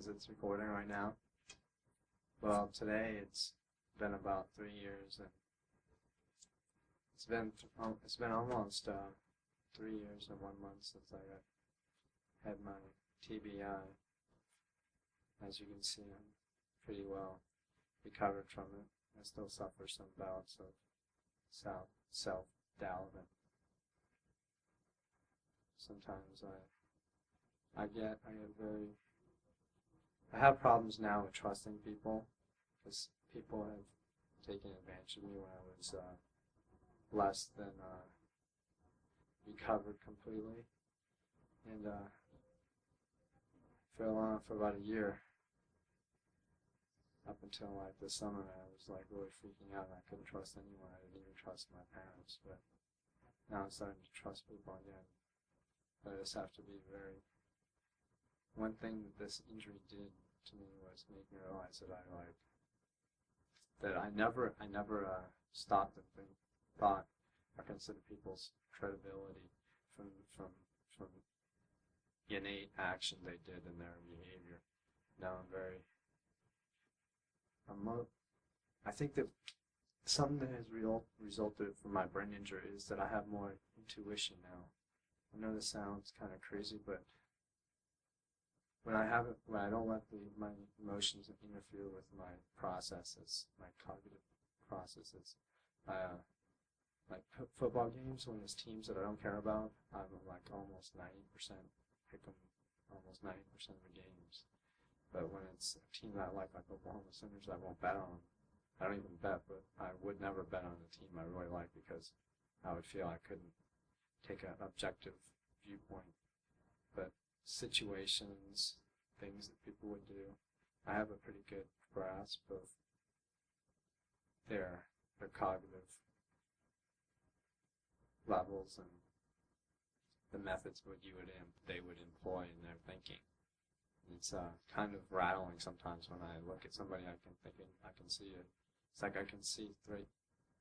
as it's recording right now. Well, today it's been about 3 years, and it's been almost 3 years and 1 month since I had my TBI. As you can see, I'm pretty well recovered from it. I still suffer some bouts of self-doubt, and sometimes I have problems now with trusting people, because people have taken advantage of me when I was less than recovered completely, and for about a year, up until like this summer, I was like really freaking out, and I couldn't trust anyone. I didn't even trust my parents, but now I'm starting to trust people again. But I just have to be one thing that this injury did to me was make me realize that I never stopped and thought or considered people's credibility from innate action they did in their behavior. Now I think that something that has resulted from my brain injury is that I have more intuition now. I know this sounds kind of crazy, but when I don't let my emotions interfere with my processes, my cognitive processes, like football games, when there's teams that I don't care about, I'm like almost 90% pick them almost 90% of the games. But when it's a team that I like Oklahoma Sooners, I won't bet on them. I don't even bet, but I would never bet on a team I really like, because I would feel I couldn't take an objective viewpoint. But situations, things that people would do, I have a pretty good grasp of their cognitive levels and the methods they would employ in their thinking. It's kind of rattling sometimes when I look at somebody. I can see it. It's like I can see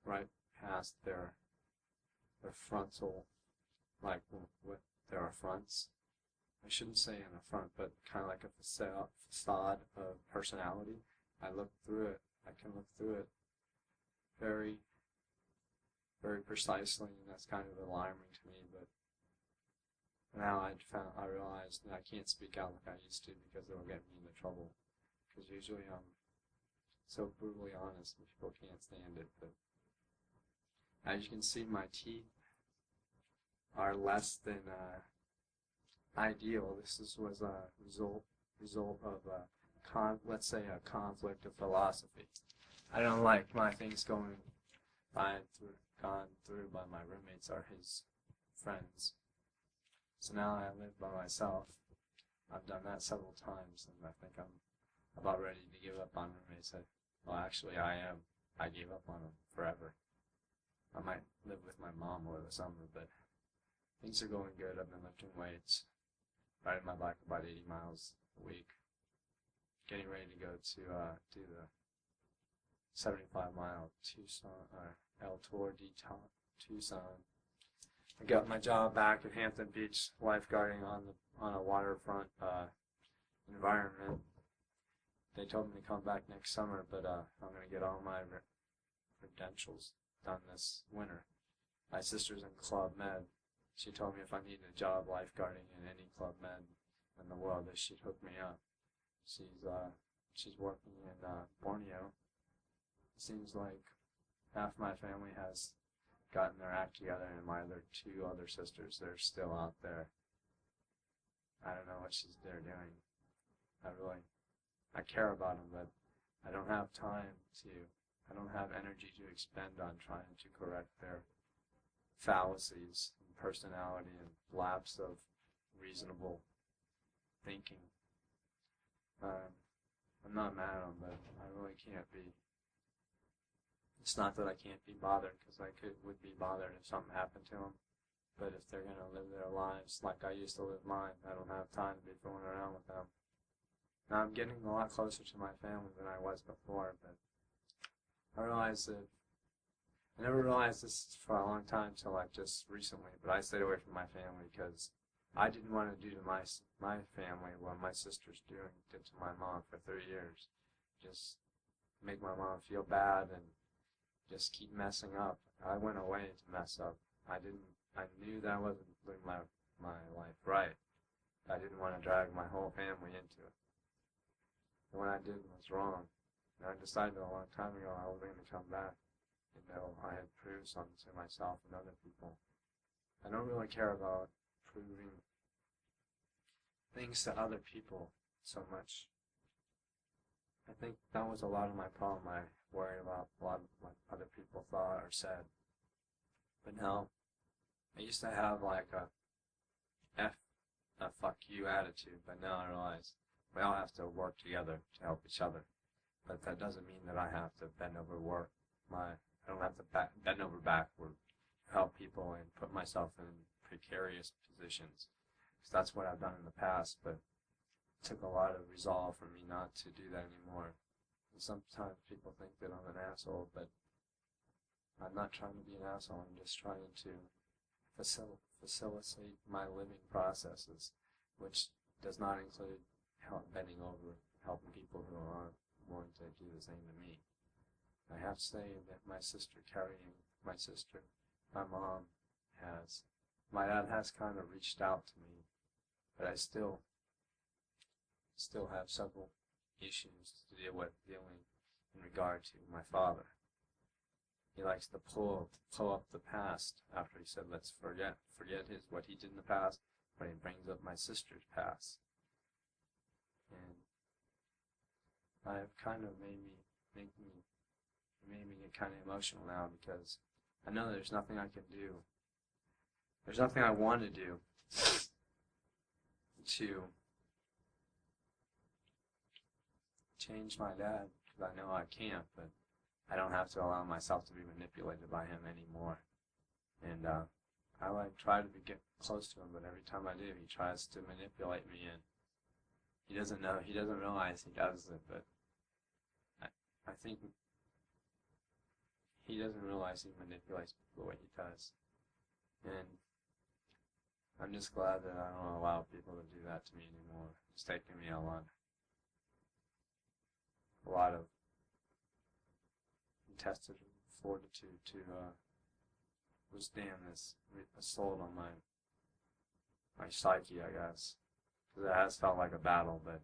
right past their frontal, like what their affronts. I shouldn't say an affront, but kind of like a facade of personality. I look through it. I can look through it very, very precisely, and that's kind of alarming to me. But now I realized that I can't speak out like I used to, because it'll get me into trouble. Because usually I'm so brutally honest, and people can't stand it. But as you can see, my teeth are less than ideal. This was a result of let's say a conflict of philosophy. I don't like my things gone through by my roommates or his friends. So now I live by myself. I've done that several times, and I think I'm about ready to give up on roommates. Well, actually, I am. I gave up on them forever. I might live with my mom over the summer, but things are going good. I've been lifting weights, riding my bike about 80 miles a week, getting ready to go to do the 75-mile Tucson or El Tour Detox Tucson. I got my job back at Hampton Beach, lifeguarding on a waterfront environment. They told me to come back next summer, but I'm going to get all my credentials done this winter. My sister's in Club Med. She told me if I needed a job lifeguarding in any Club Med in the world, that she'd hook me up. She's working in Borneo. It seems like half my family has gotten their act together, and my two other sisters, they're still out there. I don't know what they're doing. I care about them, but I don't have energy to expend on trying to correct their fallacies and personality and lapse of reasonable thinking. I'm not mad at them, but I really can't be. It's not that I can't be bothered, because I would be bothered if something happened to them. But if they're going to live their lives like I used to live mine, I don't have time to be fooling around with them. Now I'm getting a lot closer to my family than I was before, but I never realized this for a long time until like just recently, but I stayed away from my family because I didn't want to do to my family what my sister's did to my mom for 3 years. Just make my mom feel bad and just keep messing up. I went away to mess up. I knew that I wasn't living my life right. I didn't want to drag my whole family into it. And what I did was wrong. And I decided a long time ago I was going to come back. I had proved something to myself and other people. I don't really care about proving things to other people so much. I think that was a lot of my problem. I worried about a lot of what other people thought or said. But now, I used to have like a fuck you attitude, but now I realize we all have to work together to help each other. But that doesn't mean that I have to bend over I don't have to bend over backward to help people and put myself in precarious positions. Because that's what I've done in the past, but it took a lot of resolve for me not to do that anymore. And sometimes people think that I'm an asshole, but I'm not trying to be an asshole. I'm just trying to facilitate my living processes, which does not include bending over, helping people who aren't willing to do the same to me. I have to say that my mom my dad has kind of reached out to me, but I still have several issues to deal with in regard to my father. He likes to pull up the past after he said, let's forget what he did in the past, but he brings up my sister's past. And I've kind of made me get kind of emotional now because I know there's nothing I can do. There's nothing I want to do to change my dad, because I know I can't, but I don't have to allow myself to be manipulated by him anymore. And I try to get close to him, but every time I do, he tries to manipulate me, and he doesn't realize he does it, but I think he doesn't realize he manipulates people the way he does. And I'm just glad that I don't allow people to do that to me anymore. It's taken me a lot of intestinal fortitude to withstand this assault on my psyche, I guess. Because it has felt like a battle, but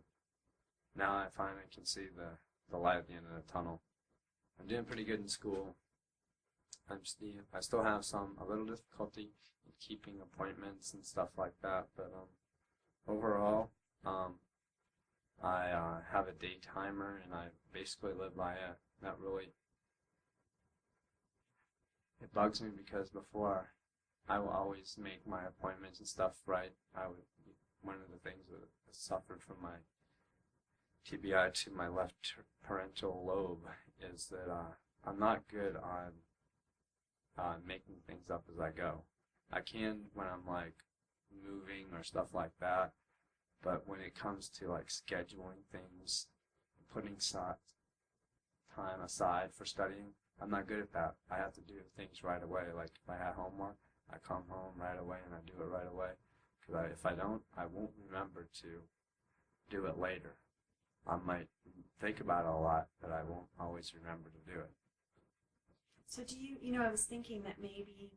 now I finally can see the light at the end of the tunnel. I'm doing pretty good in school. I still have a little difficulty in keeping appointments and stuff like that, but overall, I have a day timer, and I basically live by it. Not really. It bugs me because before, I will always make my appointments and stuff right. One of the things that suffered from my TBI to my left parental lobe is that I'm not good on making things up as I go. I can when I'm like moving or stuff like that, but when it comes to like scheduling things, putting time aside for studying, I'm not good at that. I have to do things right away. Like if I have homework, I come home right away and I do it right away. Because if I don't, I won't remember to do it later. I might think about it a lot, but I won't always remember to do it. So do I was thinking that maybe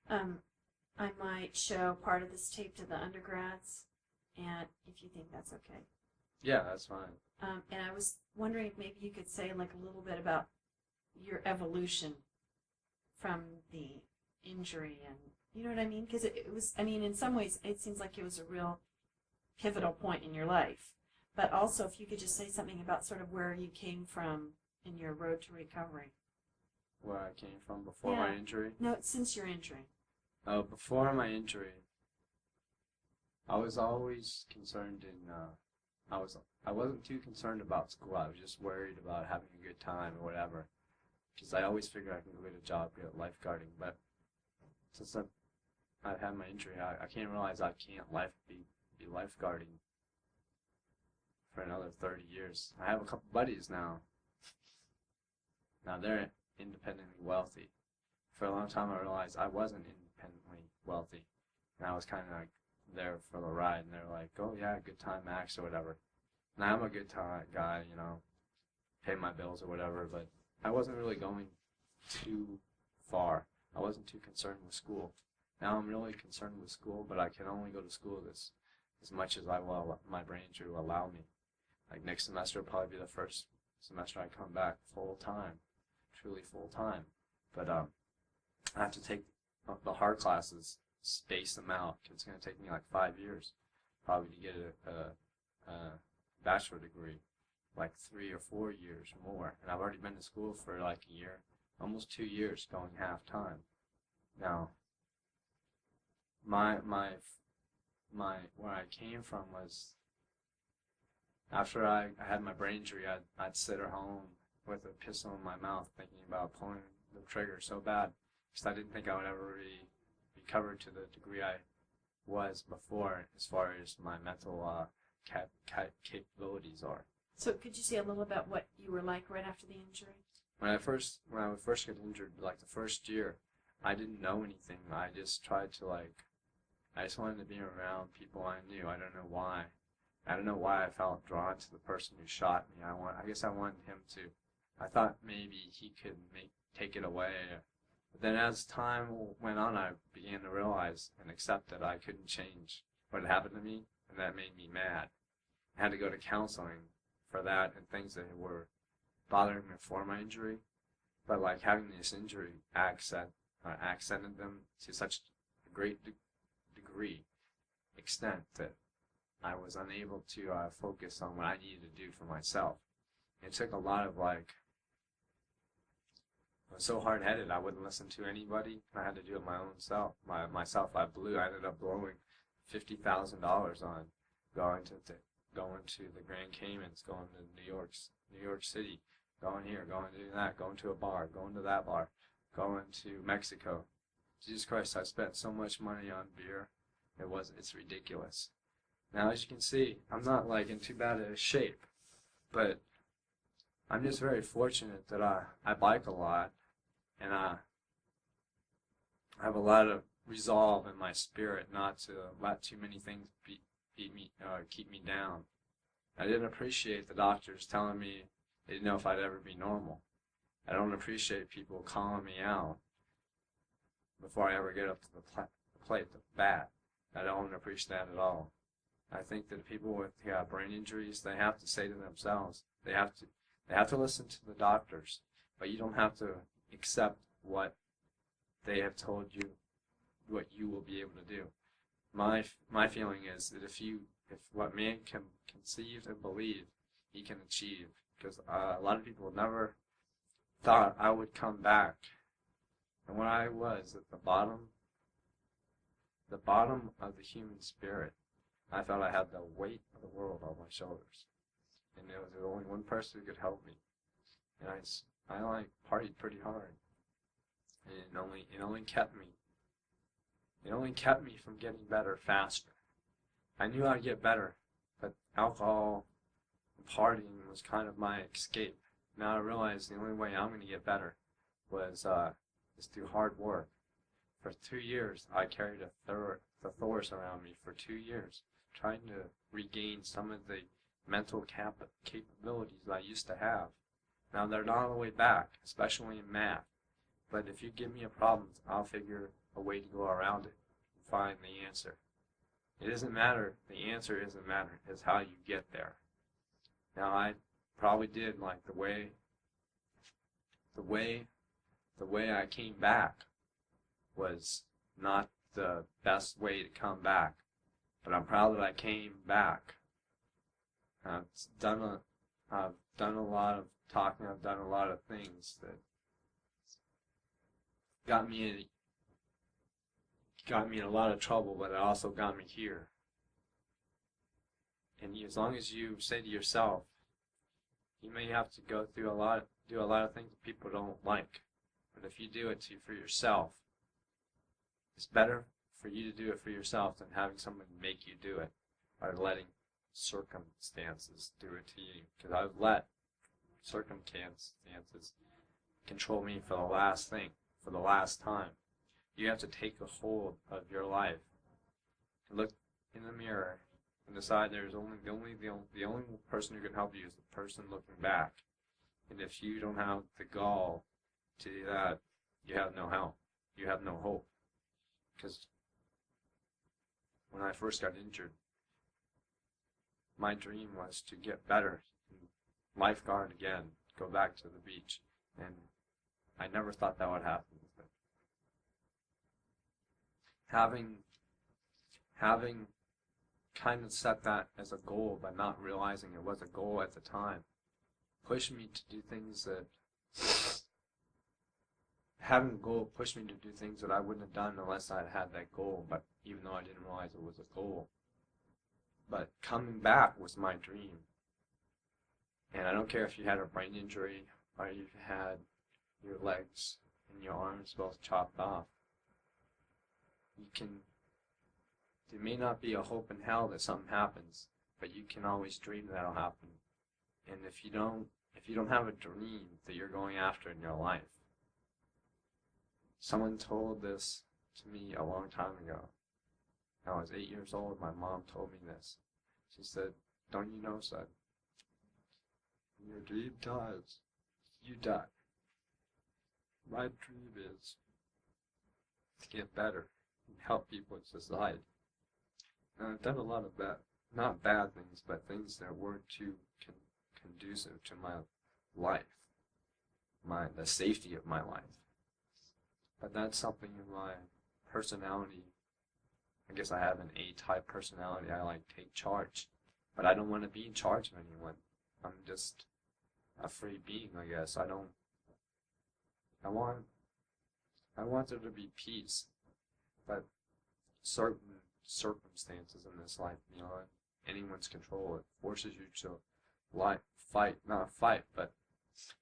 I might show part of this tape to the undergrads, and if you think that's okay. Yeah, that's fine. And I was wondering if maybe you could say like a little bit about your evolution from the injury, and you know what I mean? Because it was, in some ways it seems like it was a real pivotal point in your life. But also if you could just say something about sort of where you came from in your road to recovery. Where I came from before my injury? No, since your injury. Oh, before my injury, I was always concerned I wasn't too concerned about school. I was just worried about having a good time or whatever. Because I always figured I can go get a job, get lifeguarding. But since I've had my injury, I can't realize I can't be lifeguarding for another 30 years. I have a couple buddies now. Now they're independently wealthy. For a long time I realized I wasn't independently wealthy. And I was kind of like there for the ride, and they're like, "Oh yeah, good time, Max," or whatever. And I'm a good time guy, you know, pay my bills or whatever, but I wasn't really going too far. I wasn't too concerned with school. Now I'm really concerned with school, but I can only go to school as much as my brain injury will allow me. Like next semester will probably be the first semester I come back full time, truly full time. But I have to take the hard classes, space them out. It's going to take me like 5 years, probably to get a bachelor degree, like 3 or 4 years more. And I've already been to school for like a year, almost 2 years, going half time. Now, my where I came from was after I had my brain injury, I'd sit at home with a pistol in my mouth, thinking about pulling the trigger so bad, because I didn't think I would ever recover to the degree I was before, as far as my mental capabilities are. So could you say a little about what you were like right after the injury? When I first got injured, like the first year, I didn't know anything. I just tried to I just wanted to be around people I knew. I don't know why. I don't know why I felt drawn to the person who shot me. I guess I wanted him to. I thought maybe he could take it away. But then as time went on, I began to realize and accept that I couldn't change what had happened to me, and that made me mad. I had to go to counseling for that and things that were bothering me before my injury. But like having this injury accented them to such a great extent that I was unable to focus on what I needed to do for myself. It took a lot of I was so hard-headed I wouldn't listen to anybody. I had to do it myself. I ended up blowing $50,000 on going to the Grand Caymans, going to New York City, going here, going to do that, going to a bar, going to that bar, going to Mexico. Jesus Christ, I spent so much money on beer. It's ridiculous. Now, as you can see, I'm not in too bad a shape, but I'm just very fortunate that I bike a lot, and I have a lot of resolve in my spirit not to let too many things keep me down. I didn't appreciate the doctors telling me they didn't know if I'd ever be normal. I don't appreciate people calling me out before I ever get up to the plate, the bat. I don't appreciate that at all. I think that people with brain injuries, they have to say to themselves, they have to listen to the doctors, but you don't have to accept what they have told you, what you will be able to do. My feeling is that if what man can conceive and believe, he can achieve. Because a lot of people never thought I would come back, and when I was at the bottom of the human spirit, I felt I had the weight of the world on my shoulders, and there was only one person who could help me. And I partied pretty hard, and it only kept me from getting better faster. I knew I'd get better, but alcohol and partying was kind of my escape. Now I realized the only way I'm going to get better is through hard work. For 2 years, I carried a thesaurus around me for 2 years, trying to regain some of the mental capabilities I used to have. Now they're not all the way back, especially in math. But if you give me a problem, I'll figure a way to go around it and find the answer. It doesn't matter. The answer doesn't matter. It's how you get there. Now I probably did the way I came back was not the best way to come back, but I'm proud that I came back. I've done a lot of talking. I've done a lot of things that got me in a lot of trouble, but it also got me here. And as long as you say to yourself, you may have to do a lot of things that people don't like, but if you do it for yourself, it's better for you to do it for yourself than having someone make you do it, or letting circumstances do it to you. Because I've let circumstances control me for the last time. You have to take a hold of your life and look in the mirror and decide there's the only person who can help you is the person looking back. And if you don't have the gall to do that, you have no help. You have no hope. Because when I first got injured, my dream was to get better, lifeguard again, go back to the beach, and I never thought that would happen. But having kind of set that as a goal, but not realizing it was a goal at the time, pushed me to do things that having a goal pushed me to do things that I wouldn't have done unless I had that goal. But even though I didn't realize it was a goal, but coming back was my dream. And I don't care if you had a brain injury or you've had your legs and your arms both chopped off. There may not be a hope in hell that something happens, but you can always dream that'll happen. And if you don't have a dream that you're going after in your life, someone told this to me a long time ago. I was 8 years old. My mom told me this. She said, "Don't you know, son? When your dream dies, you die. My dream is to get better and help people in society." And I've done a lot of bad, not bad things, but things that weren't too conducive to my life, the safety of my life. But that's something in my personality. I guess I have an A-type personality. I like take charge, but I don't want to be in charge of anyone. I'm just a free being, I guess. I want there to be peace, but certain circumstances in this life beyond anyone's control, it forces you to not fight, but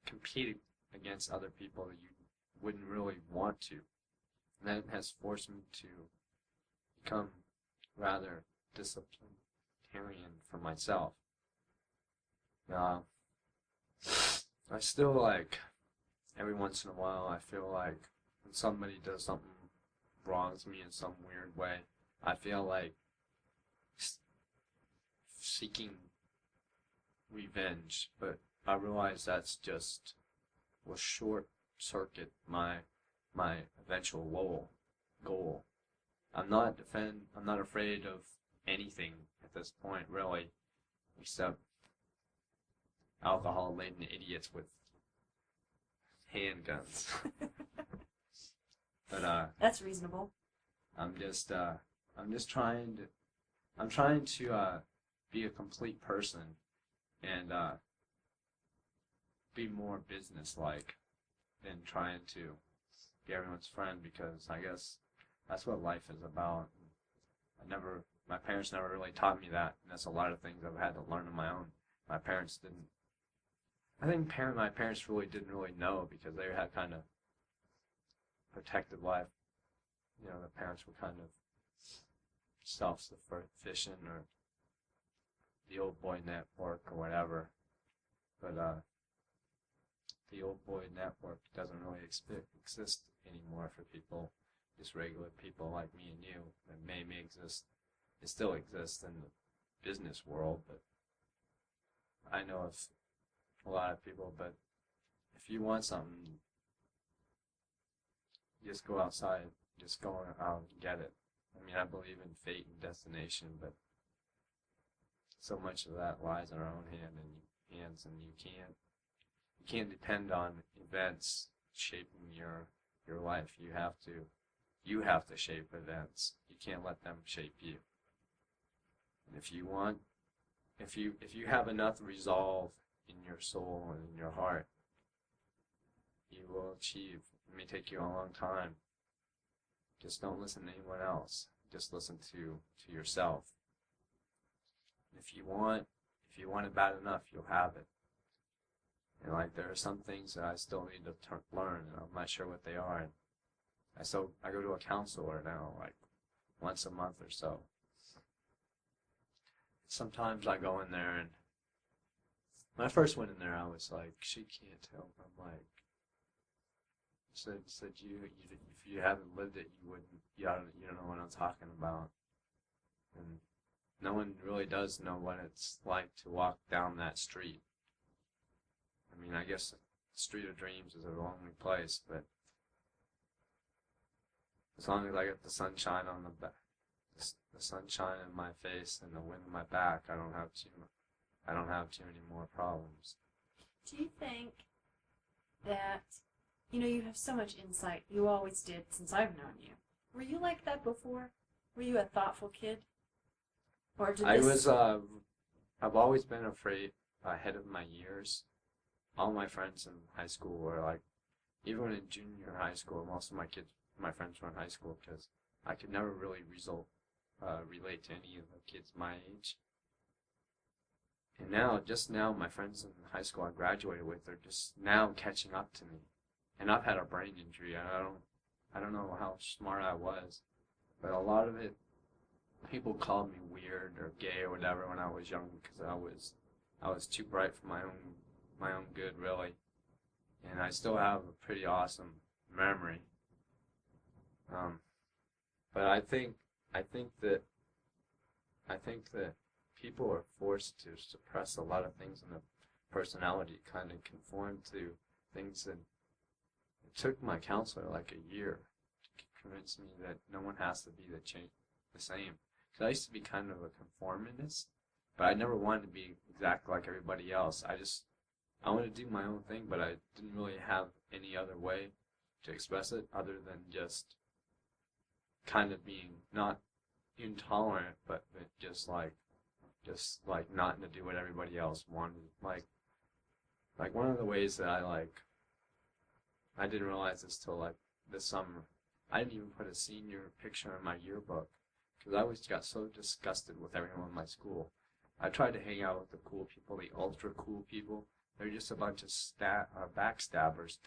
compete against other people that you wouldn't really want to. And that has forced me to become rather disciplinarian for myself. I still every once in a while, I feel like when somebody does something wrongs me in some weird way, I feel like seeking revenge, but I realize that's just will short circuit my eventual goal. I'm not afraid of anything at this point, really, except alcohol-laden idiots with handguns. But that's reasonable. I'm trying to be a complete person and be more business-like than trying to be everyone's friend, because I guess that's what life is about. My parents never really taught me that, and that's a lot of things I've had to learn on my own. My parents didn't. I think my parents really didn't really know, because they had kind of protected life. You know, the parents were kind of self-sufficient, or the old boy network or whatever. But the old boy network doesn't really exist anymore for people, just regular people like me and you. It may exist, it still exists in the business world, but I know of a lot of people. But if you want something, just go outside, just go out and get it. I mean, I believe in fate and destination, but so much of that lies in our own hands, and you can't depend on events shaping your life. You have to shape events. You can't let them shape you. And if you have enough resolve in your soul and in your heart, you will achieve. It may take you a long time. Just don't listen to anyone else. Just listen to yourself. If you want it bad enough, you'll have it. And there are some things that I still need to learn, and I'm not sure what they are. And I go to a counselor now, once a month or so. Sometimes I go in there, and when I first went in there, I was like, she can't help. I'm like, said if you haven't lived it, you don't know what I'm talking about. And no one really does know what it's like to walk down that street. I mean, I guess the Street of Dreams is a lonely place, but as long as I get the sunshine on the back, the sunshine in my face and the wind in my back, I don't have too many more problems. Do you think that, you have so much insight, you always did since I've known you. Were you like that before? Were you a thoughtful kid? Or did I've always been ahead of my years. All my friends in high school were like, even in junior high school, most of my friends were in high school because I could never really relate to any of the kids my age. And just now, my friends in high school I graduated with, they're just now catching up to me. And I've had a brain injury. I don't know how smart I was, but a lot of it, people called me weird or gay or whatever when I was young because I was too bright for my own good, really. And I still have a pretty awesome memory. But I think that people are forced to suppress a lot of things in their personality, kind of conform to things that it took my counselor like a year to convince me that no one has to be the same. Because I used to be kind of a conformist, but I never wanted to be exactly like everybody else. I wanted to do my own thing, but I didn't really have any other way to express it other than just kind of being not intolerant, but just like not to do what everybody else wanted. Like one of the ways that I didn't realize this till like this summer. I didn't even put a senior picture in my yearbook because I always got so disgusted with everyone in my school. I tried to hang out with the cool people, the ultra cool people. They're just a bunch of backstabbers.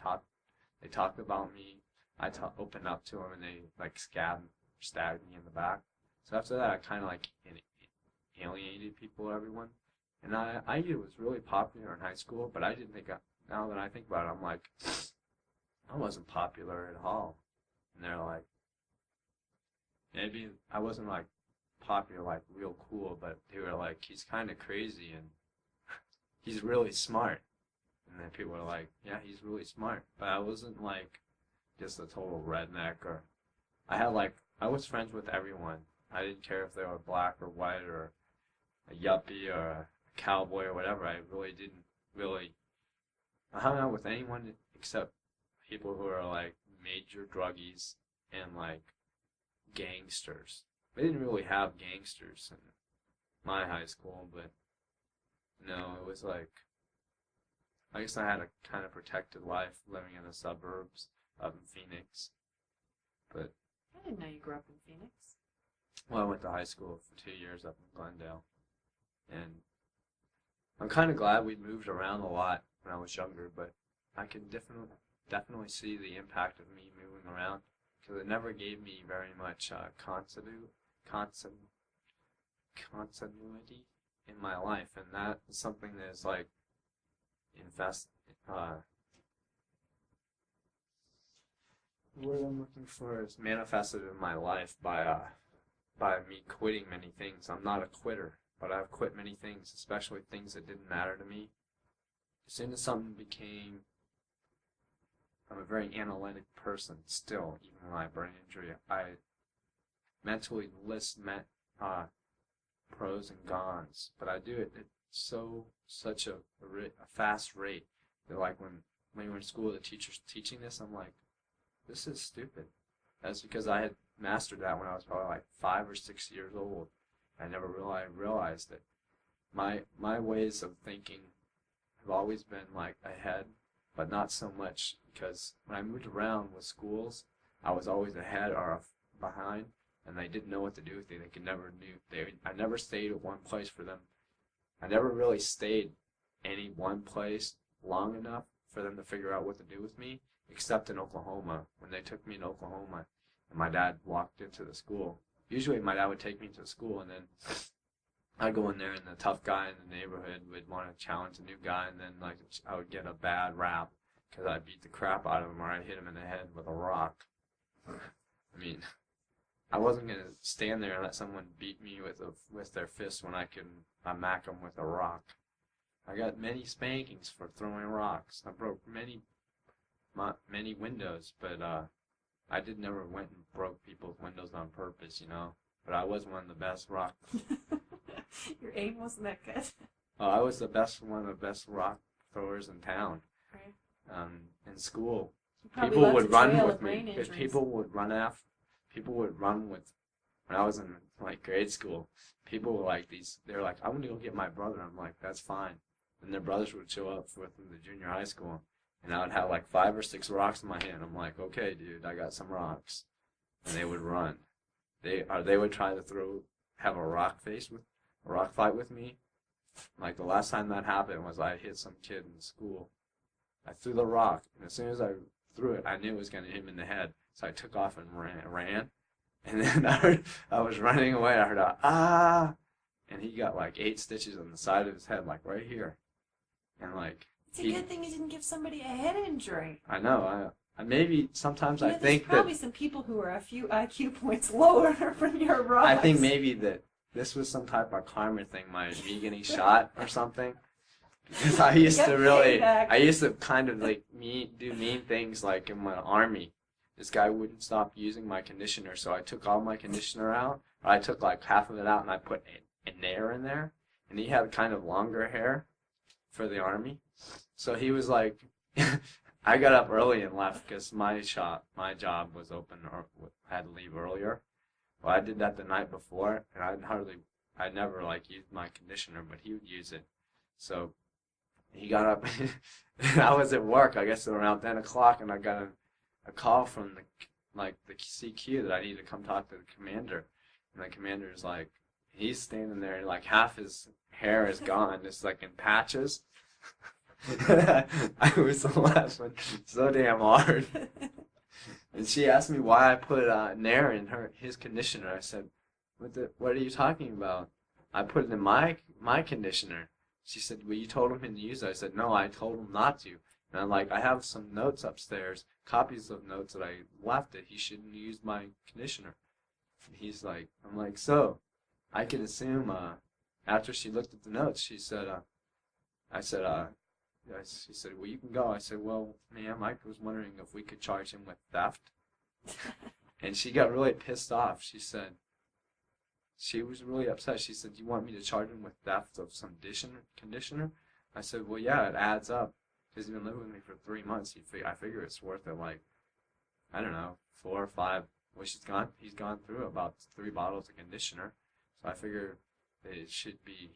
They talked about me. I opened up to them, and they like stabbed me in the back. So after that, I kind of like alienated people, everyone. And I was really popular in high school, but I didn't think. Now that I think about it, I'm like, I wasn't popular at all. And they're like, maybe I wasn't like popular, like real cool, but they were like, he's kind of crazy and he's really smart. And then people were like, yeah, he's really smart. But I wasn't like just a total redneck or I was friends with everyone. I didn't care if they were black or white or a yuppie or a cowboy or whatever. I hung out with anyone except people who are like major druggies and like gangsters. We didn't really have gangsters in my high school, but no, it was like, I guess I had a kind of protected life living in the suburbs of Phoenix. But I didn't know you grew up in Phoenix. Well, I went to high school for 2 years up in Glendale. And I'm kind of glad we moved around a lot when I was younger, but I can definitely see the impact of me moving around because it never gave me very much continuity in my life, and that is something that is like what I'm looking for is manifested in my life by me quitting many things. I'm not a quitter, but I've quit many things, especially things that didn't matter to me. As soon as something became, I'm a very analytic person still, even with my brain injury. I mentally list pros and cons, but I do it at such a fast rate that like when you were in school, the teacher's teaching this, I'm like, this is stupid. That's because I had mastered that when I was probably like 5 or 6 years old. I never really realized that my ways of thinking have always been like ahead, but not so much because when I moved around with schools, I was always ahead or behind, and they didn't know what to do with me. I never stayed at one place for them. I never really stayed any one place long enough for them to figure out what to do with me, except in Oklahoma. When they took me to Oklahoma and my dad walked into the school, usually my dad would take me to the school and then I'd go in there and the tough guy in the neighborhood would want to challenge a new guy, and then like I would get a bad rap because I beat the crap out of him or I hit him in the head with a rock. I mean, I wasn't gonna stand there and let someone beat me with their fist when I mack them with a rock. I got many spankings for throwing rocks. I broke many windows, but I never went and broke people's windows on purpose, you know. But I was one of the best rock. Your aim wasn't that good. I was one of the best rock throwers in town. Right. In school, Probably people left would a run trail with of me. brain If injuries. people would run with. When I was in like grade school, people were like these. They were like, "I'm gonna go get my brother." I'm like, "That's fine." And their brothers would show up with them to junior high school, and I would have like 5 or 6 rocks in my hand. I'm like, "Okay, dude, I got some rocks," and they would run. They would try to have a rock fight with me. Like the last time that happened was I hit some kid in school. I threw the rock, and as soon as I threw it, I knew it was going to hit him in the head. So I took off and ran. And then I was running away. I heard a, ah! And he got like 8 stitches on the side of his head, like right here. And like... It's a good thing you didn't give somebody a head injury. I know. I maybe sometimes I think there's probably some people who are a few IQ points lower from your rocks. I think maybe that this was some type of karma thing, me getting shot or something. Because I used to kind of like do mean things like in my army. This guy wouldn't stop using my conditioner, so I took all my conditioner out. Or I took like half of it out and I put a nair in there. And he had kind of longer hair for the army. So he was like, I got up early and left because my job was open or I had to leave earlier. Well, I did that the night before, and I never like used my conditioner, but he would use it. So he got up, and I was at work, I guess around 10 o'clock, and I got a call from the CQ that I need to come talk to the commander. And the commander's like, he's standing there, and like half his hair is gone, just like in patches. I was laughing so damn hard. And she asked me why I put Nair in his conditioner. I said, what are you talking about? I put it in my conditioner. She said, well, you told him to use it. I said, no, I told him not to. And I'm like, I have some notes upstairs, copies of notes that I left it. He shouldn't use my conditioner. And he's like, I'm like, so I can assume after she looked at the notes, she said, she said, well, you can go. I said, well, ma'am, I was wondering if we could charge him with theft. And she got really pissed off. She was really upset. She said, you want me to charge him with theft of some conditioner? I said, well, yeah, it adds up. Because he's been living with me for 3 months. I figure it's worth it, like, I don't know, 4 or 5. Well, he's gone through about 3 bottles of conditioner. So I figure he should be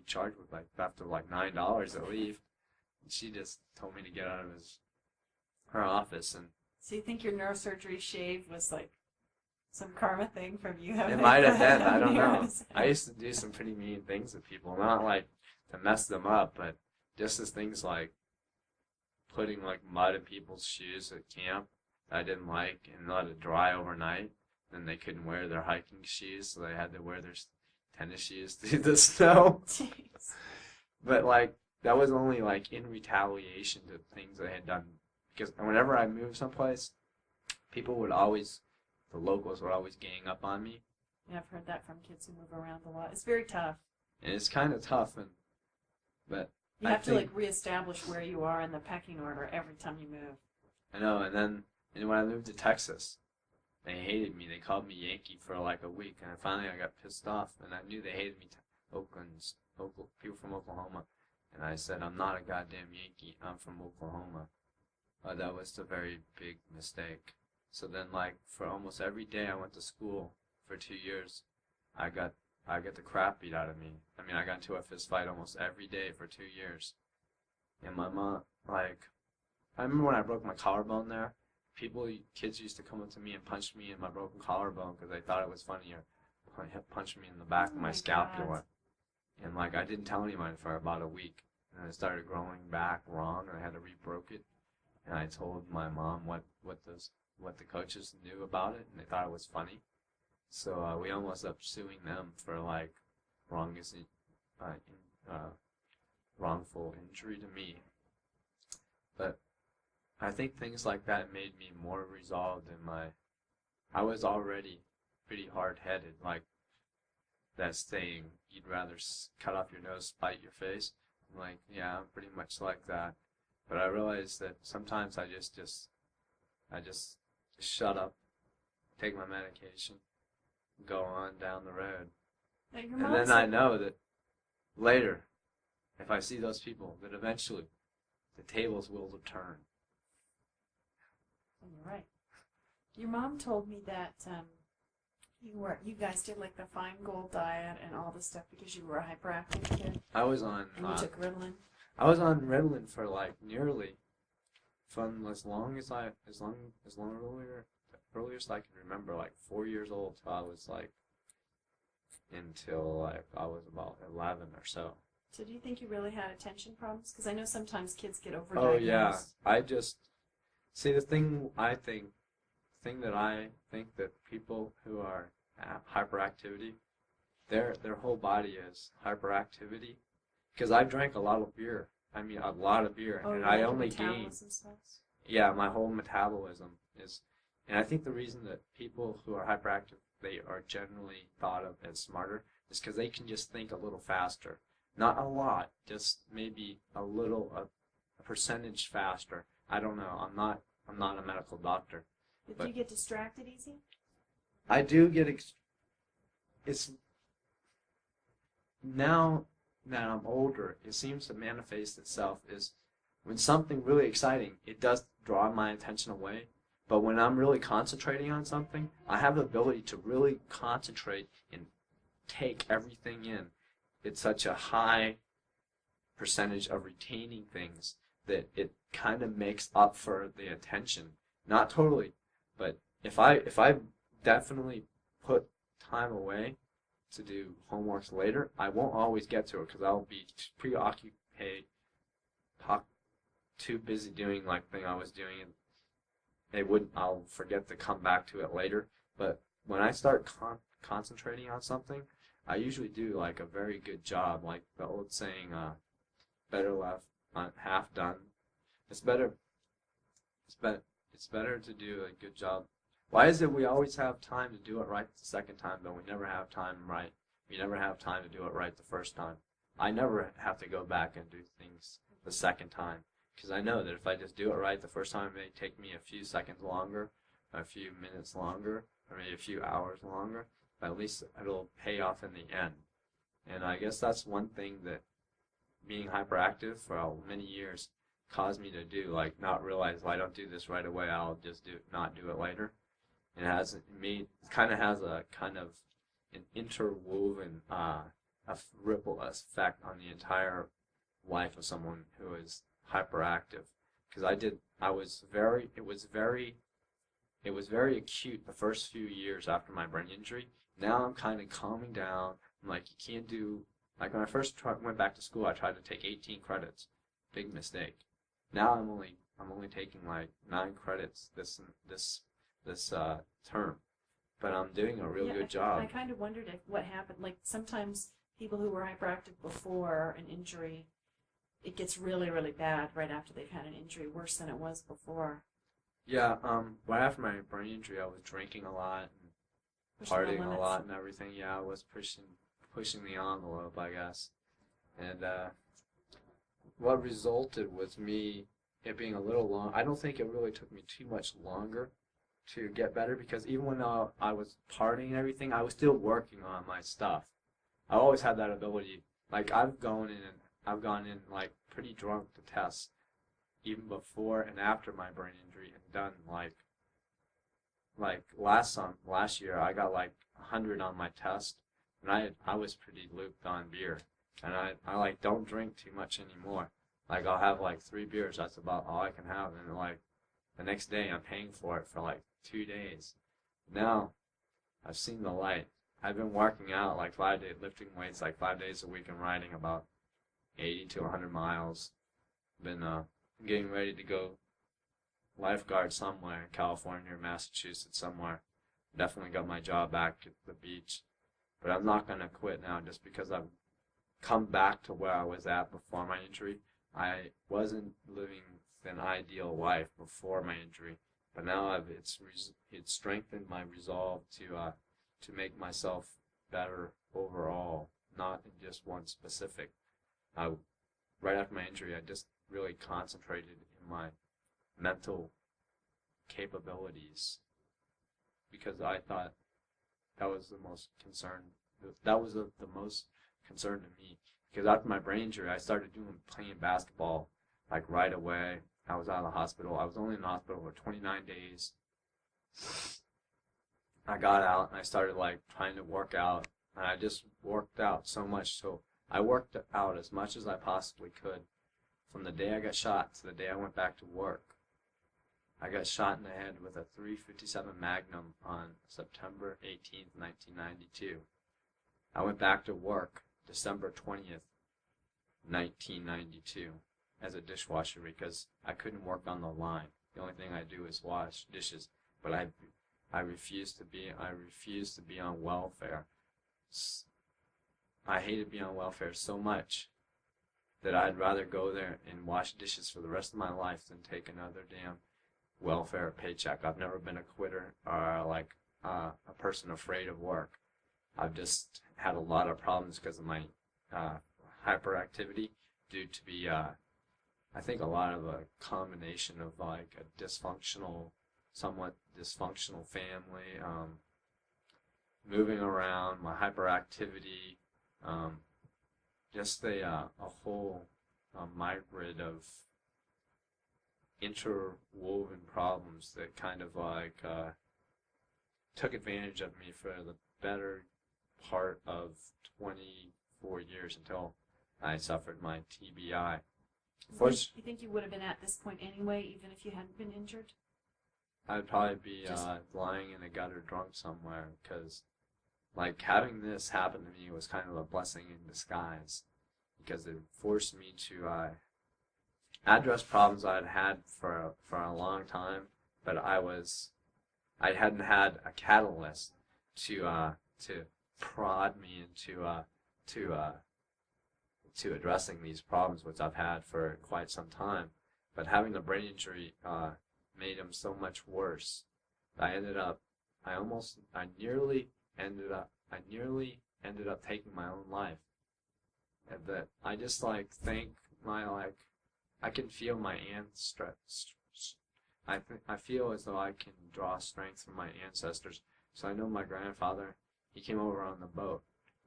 charged with like theft of like $9 at least. And she just told me to get out of her office. And so you think your neurosurgery shave was like some karma thing from you having it might have been, I don't know. nerves? I used to do some pretty mean things to people, not like to mess them up, but just as things like putting like mud in people's shoes at camp that I didn't like and let it dry overnight. Then they couldn't wear their hiking shoes, so they had to wear their tennis shoes through the snow. Jeez. But like that was only like in retaliation to things I had done. Because whenever I moved someplace, the locals would always gang up on me. Yeah, I've heard that from kids who move around a lot. It's very tough. And it's kind of tough, but you have to like reestablish where you are in the pecking order every time you move. I know, and when I moved to Texas, they hated me. They called me Yankee for like a week, and finally I got pissed off, and I knew they hated me. People from Oklahoma, and I said, I'm not a goddamn Yankee. I'm from Oklahoma. That was a very big mistake. So then, like, for almost every day I went to school for 2 years, I got the crap beat out of me. I mean, I got into a fist fight almost every day for 2 years. And my mom, like, I remember when I broke my collarbone there, kids used to come up to me and punch me in my broken collarbone because they thought it was funny, or punch me in the back of my scapula. And, like, I didn't tell anyone for about a week. And it started growing back wrong, and I had to re-broke it. And I told my mom what the coaches knew about it, and they thought it was funny. So we almost ended up suing them for like wrongful injury to me. But I think things like that made me more resolved in I was already pretty hard-headed, like that saying, you'd rather cut off your nose, spite your face. I'm like, yeah, I'm pretty much like that. But I realize that sometimes I just shut up, take my medication, go on down the road. Now, your And mom then I said, know that later, if I see those people, that eventually the tables will turn. you're right. Your mom told me that you guys did like the Fine Gold diet and all this stuff because you were a hyperactive kid I was on and you took Ritalin. I was on Ritalin for like nearly from as long as earliest I can remember, like 4 years old till I was like until like I was about 11 or so. So do you think you really had attention problems? Because I know sometimes kids get overdiagnosed. Oh yeah, I just see the thing that I think that people who are hyperactivity, their whole body is hyperactivity. Because I drank a lot of beer. I mean, a lot of beer, and I only gained. Yeah, my whole metabolism is, and I think the reason that people who are hyperactive, they are generally thought of as smarter, is because they can just think a little faster. Not a lot, just maybe a percentage faster. I don't know. I'm not a medical doctor. But do you get distracted easy? I do get. It's now that I'm older, it seems to manifest itself is when something really exciting, it does draw my attention away. But when I'm really concentrating on something, I have the ability to really concentrate and take everything in. It's such a high percentage of retaining things that it kind of makes up for the attention. Not totally, but if I definitely put time away to do homeworks later, I won't always get to it because I'll be preoccupied, too busy doing like thing I was doing, and I'll forget to come back to it later. But when I start concentrating on something, I usually do like a very good job. Like the old saying, "Better left half done." It's better. It's better to do a good job. Why is it we always have time to do it right the second time, but we never have time right? We never have time to do it right the first time. I never have to go back and do things the second time because I know that if I just do it right the first time, it may take me a few seconds longer, a few minutes longer, or maybe a few hours longer, but at least it'll pay off in the end. And I guess that's one thing that being hyperactive for many years caused me to do, like not realize, well, I don't do this right away, I'll just not do it later. It kind of has a kind of an interwoven a ripple effect on the entire life of someone who is hyperactive. Because it was very acute the first few years after my brain injury. Now I'm kind of calming down. I'm like, you can't do, like when I first went back to school, I tried to take 18 credits. Big mistake. Now I'm only taking like 9 credits this term, but I'm doing a real good job. I kind of wondered what happened. Like sometimes people who were hyperactive before an injury, it gets really, really bad right after they've had an injury, worse than it was before. Yeah, right after my brain injury, I was drinking a lot and partying a lot and everything. Yeah, I was pushing the envelope, I guess. And what resulted was it being a little long. I don't think it really took me too much longer to get better because even when I was partying and everything, I was still working on my stuff. I always had that ability. Like I've gone in like pretty drunk to tests, even before and after my brain injury, and done like last year I got like 100 on my test, and I was pretty looped on beer, and I like don't drink too much anymore. Like I'll have like 3 beers. That's about all I can have, and like the next day I'm paying for it for like 2 days. Now I've seen the light. I've been working out like 5 days, lifting weights like 5 days a week and riding about 80 to 100 miles. Been getting ready to go lifeguard somewhere in California or Massachusetts somewhere. Definitely got my job back at the beach. But I'm not going to quit now just because I've come back to where I was at before my injury. I wasn't living an ideal life before my injury, but now it's strengthened my resolve to to make myself better overall, not in just one specific. Right after my injury, I just really concentrated in my mental capabilities because I thought that was the most concern. That was the most concern to me because after my brain injury, I started playing basketball like right away. I was out of the hospital. I was only in the hospital for 29 days. I got out and I started like trying to work out, and I just worked out so much. So I worked out as much as I possibly could from the day I got shot to the day I went back to work. I got shot in the head with a .357 Magnum on September 18th, 1992. I went back to work December 20th, 1992 as a dishwasher because I couldn't work on the line. The only thing I do is wash dishes, but I refuse to be on welfare. I hated being on welfare so much that I'd rather go there and wash dishes for the rest of my life than take another damn welfare paycheck. I've never been a quitter or like a person afraid of work. I've just had a lot of problems because of my hyperactivity due to be I think a lot of a combination of like a somewhat dysfunctional family, moving around, my hyperactivity, just a whole myriad of interwoven problems that kind of like took advantage of me for the better part of 24 years until I suffered my TBI. You think you would have been at this point anyway, even if you hadn't been injured? I'd probably be lying in a gutter drunk somewhere, because like having this happen to me was kind of a blessing in disguise, because it forced me to address problems I'd had for a long time, but I hadn't had a catalyst to prod me to addressing these problems, which I've had for quite some time. But having the brain injury made them so much worse. I nearly ended up taking my own life. And that I just think I can feel my I feel as though I can draw strength from my ancestors. So I know my grandfather, he came over on the boat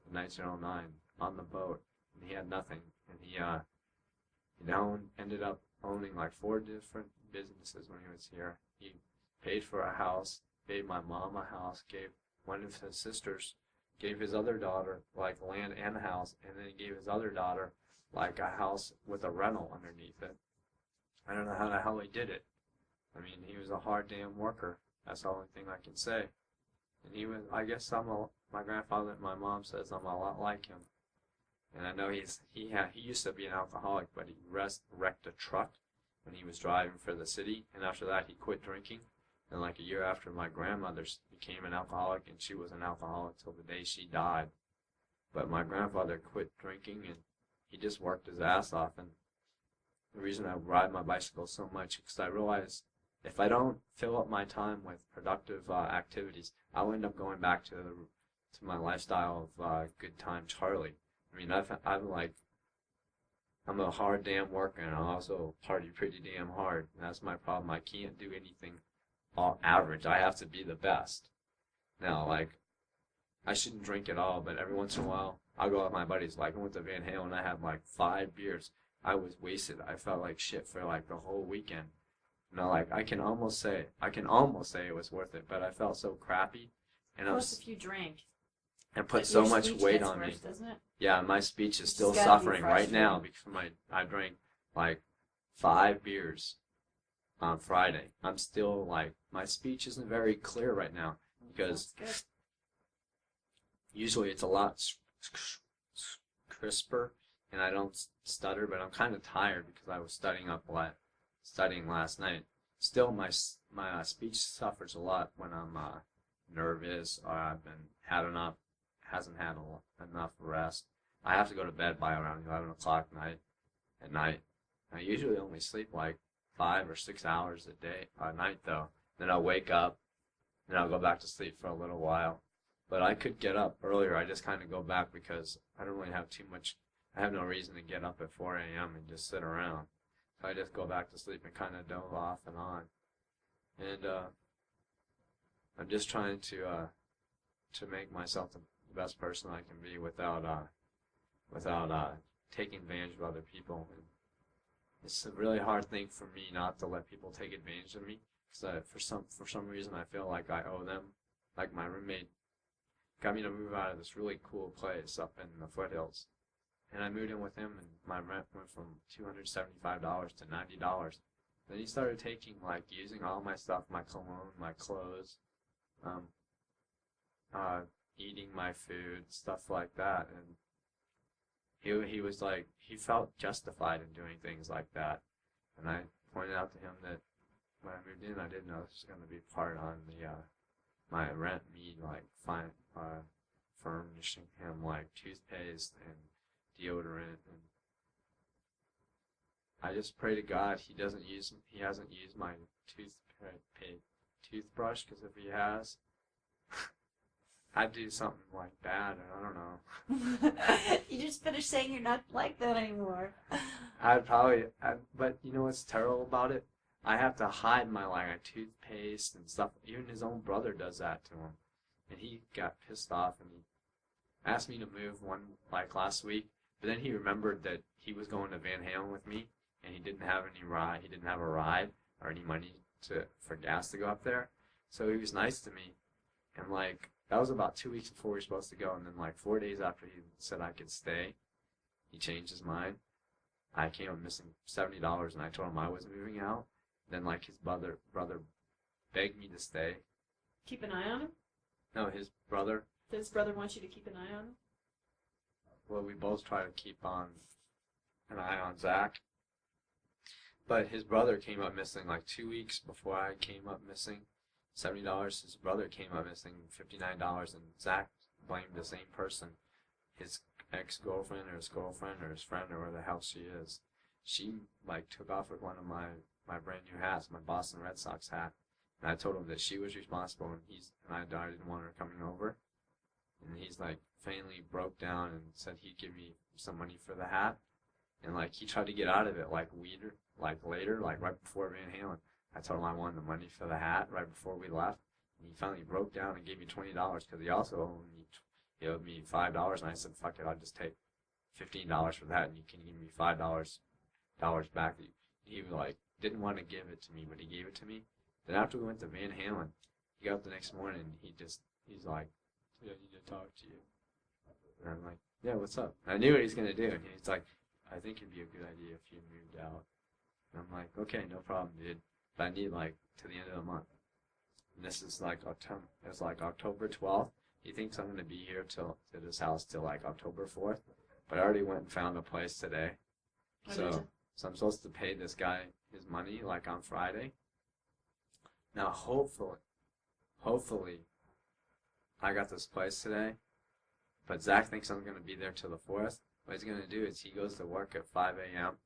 in 1909 on the boat, and he had nothing, and he ended up owning like 4 different businesses when he was here. He paid for a house, gave my mom a house, gave one of his sisters, gave his other daughter like land and a house, and then he gave his other daughter like a house with a rental underneath it. I don't know how the hell he did it. I mean, he was a hard damn worker. That's the only thing I can say. And he was, I guess my grandfather, my mom says I'm a lot like him. And I know he used to be an alcoholic, but he wrecked a truck when he was driving for the city, and after that he quit drinking. And like a year after, my grandmother became an alcoholic, and she was an alcoholic till the day she died. But my grandfather quit drinking, and he just worked his ass off. And the reason I ride my bicycle so much is because I realize if I don't fill up my time with productive activities, I'll end up going back to my lifestyle of good time Charlie. I mean, I'm a hard damn worker, and I also party pretty damn hard. And that's my problem. I can't do anything all average. I have to be the best. Now, I shouldn't drink at all, but every once in a while, I'll go with my buddies. Like, I went to Van Halen, I had 5 beers. I was wasted. I felt like shit for the whole weekend. I can almost say it was worth it, but I felt so crappy. And Plus, if you drink, and put so much weight on me. Doesn't it? Yeah, my speech is still suffering right now because I drank 5 beers on Friday. I'm still my speech isn't very clear right now because usually it's a lot crisper and I don't stutter, but I'm kind of tired because I was studying last night. Still, my speech suffers a lot when I'm nervous or hasn't had enough rest. I have to go to bed by around 11 o'clock at night. I usually only sleep 5 or 6 hours a night though. Then I'll wake up, then I'll go back to sleep for a little while, But I could get up earlier. I just kind of go back because I don't really have too much. I have no reason to get up at 4 a.m. and just sit around. So I just go back to sleep and kind of doze off and on. And I'm just trying to make myself the best person I can be without taking advantage of other people. And it's a really hard thing for me not to let people take advantage of me, because for some reason I feel like I owe them. Like my roommate got me to move out of this really cool place up in the foothills, and I moved in with him, and my rent went from $275 to $90. Then he started using all my stuff, my cologne, my clothes, eating my food, stuff like that, and he was like, he felt justified in doing things like that, and I pointed out to him that when I moved in, I didn't know this was going to be part on the my rent, me furnishing him like toothpaste and deodorant, and I just pray to God he hasn't used my toothbrush, because if he has, I'd do something like bad, and I don't know. You just finished saying you're not like that anymore. But you know what's terrible about it? I have to hide my toothpaste and stuff. Even his own brother does that to him, and he got pissed off, and he asked me to move last week. But then he remembered that he was going to Van Halen with me, and he didn't have any ride. He didn't have a ride or any money for gas to go up there. So he was nice to me, and that was about 2 weeks before we were supposed to go, and then 4 days after he said I could stay, he changed his mind. I came up missing $70, and I told him I was moving out. Then his brother begged me to stay. Keep an eye on him? No, his brother. Does his brother want you to keep an eye on him? Well, we both try to keep an eye on Zach. But his brother came up missing 2 weeks before I came up missing. $70. His brother came up missing $59, and Zach blamed the same person, his ex-girlfriend or his girlfriend or his friend or where the hell she is. She took off with one of my brand new hats, my Boston Red Sox hat, and I told him that she was responsible, and I didn't want her coming over, and he's finally broke down and said he'd give me some money for the hat, and he tried to get out of it later, right before Van Halen. I told him I wanted the money for the hat right before we left, and he finally broke down and gave me $20, because he also owed me $5, and I said, fuck it, I'll just take $15 for that, and you can give me $5 back. He didn't want to give it to me, but he gave it to me. Then after we went to Van Halen, he got up the next morning, and he's like, "Yeah, I need to talk to you." And I'm like, "Yeah, what's up?" And I knew what he was going to do, and he's like, "I think it'd be a good idea if you moved out." And I'm like, "Okay, no problem, dude. But I need to the end of the month." And this is October. It's October 12th. He thinks I'm going to be here to this house till October 4th. But I already went and found a place today. So I'm supposed to pay this guy his money on Friday. Now hopefully I got this place today, but Zach thinks I'm going to be there till the 4th. What he's going to do is he goes to work at 5 a.m.,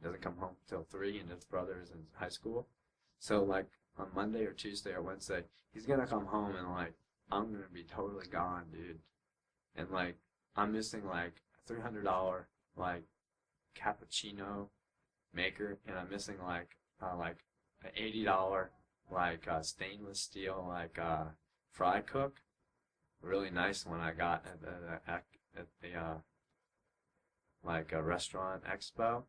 doesn't come home till 3, and his brother is in high school. So on Monday or Tuesday or Wednesday, he's going to come home, and I'm going to be totally gone, dude. And I'm missing a $300 cappuccino maker, and I'm missing an $80 stainless steel fry cook, really nice one I got at the restaurant expo.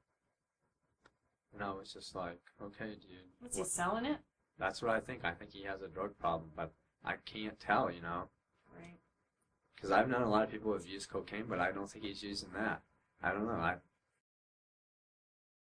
And I was just okay, dude. What's he selling it? That's what I think. I think he has a drug problem, but I can't tell, Right. Because I've known a lot of people who have used cocaine, but I don't think he's using that. I don't know.